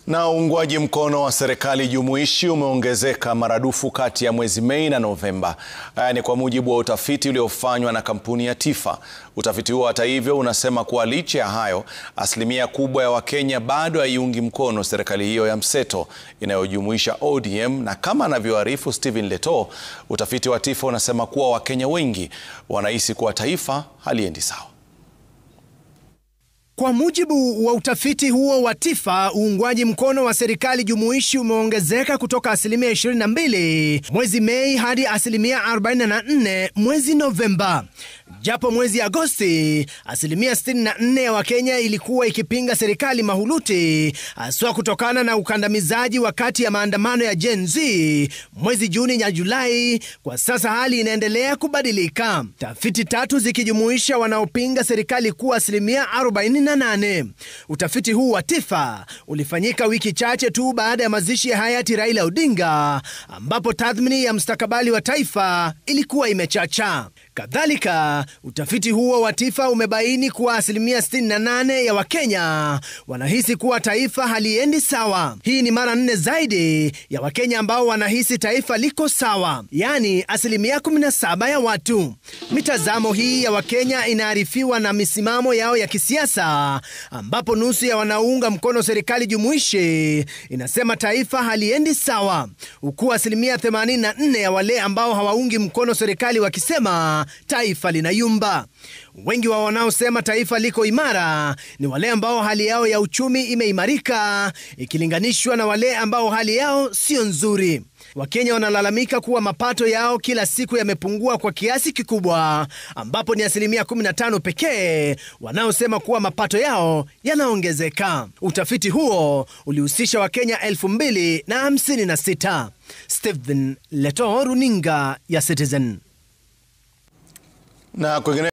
Na uungwaji mkono wa serikali jumuishi umeongezeka maradufu kati ya mwezi Mei na Novemba. Haya ni kwa mujibu wa utafiti uliofanywa na kampuni ya TIFA. Utafiti huo hata hivyo unasema kuwa licha ya hayo, asilimia kubwa ya Wakenya bado haiungi mkono serikali hiyo ya mseto inayojumuisha ODM, na kama anavyoarifu Stephen Leto, utafiti wa TIFA unasema kuwa Wakenya wengi wanahisi kuwa taifa haliendi sawa. Kwa mujibu wa utafiti huo wa TIFA, uungwaji mkono wa serikali jumuishi umeongezeka kutoka asilimia 22 mwezi Mei hadi asilimia 44 mwezi Novemba. Japo mwezi Agosti, asilimia 64 ya Wakenya ilikuwa ikipinga serikali mahuluti, haswa kutokana na ukandamizaji wakati ya maandamano ya Gen Z mwezi Juni na Julai. Kwa sasa hali inaendelea kubadilika, tafiti tatu zikijumuisha wanaopinga serikali kuwa asilimia 48. Utafiti huu wa TIFA ulifanyika wiki chache tu baada ya mazishi ya hayati Raila Odinga, ambapo tathmini ya mustakabali wa taifa ilikuwa imechacha. Kadhalika, utafiti huo wa TIFA umebaini kuwa asilimia 68 ya Wakenya wanahisi kuwa taifa haliendi sawa. Hii ni mara 4 zaidi ya Wakenya ambao wanahisi taifa liko sawa, yani asilimia 17 ya watu. Mitazamo hii ya Wakenya inaarifiwa na misimamo yao ya kisiasa, ambapo nusu ya wanaunga mkono serikali jumuishi inasema taifa haliendi sawa, huku asilimia 84 ya wale ambao hawaungi mkono serikali wakisema taifa linayumba. Wengi wa wanaosema taifa liko imara ni wale ambao hali yao ya uchumi imeimarika ikilinganishwa na wale ambao hali yao sio nzuri. Wakenya wanalalamika kuwa mapato yao kila siku yamepungua kwa kiasi kikubwa, ambapo ni asilimia 15 pekee wanaosema kuwa mapato yao yanaongezeka. Utafiti huo ulihusisha Wakenya 2056. Stephen Leto, runinga ya Citizen. Na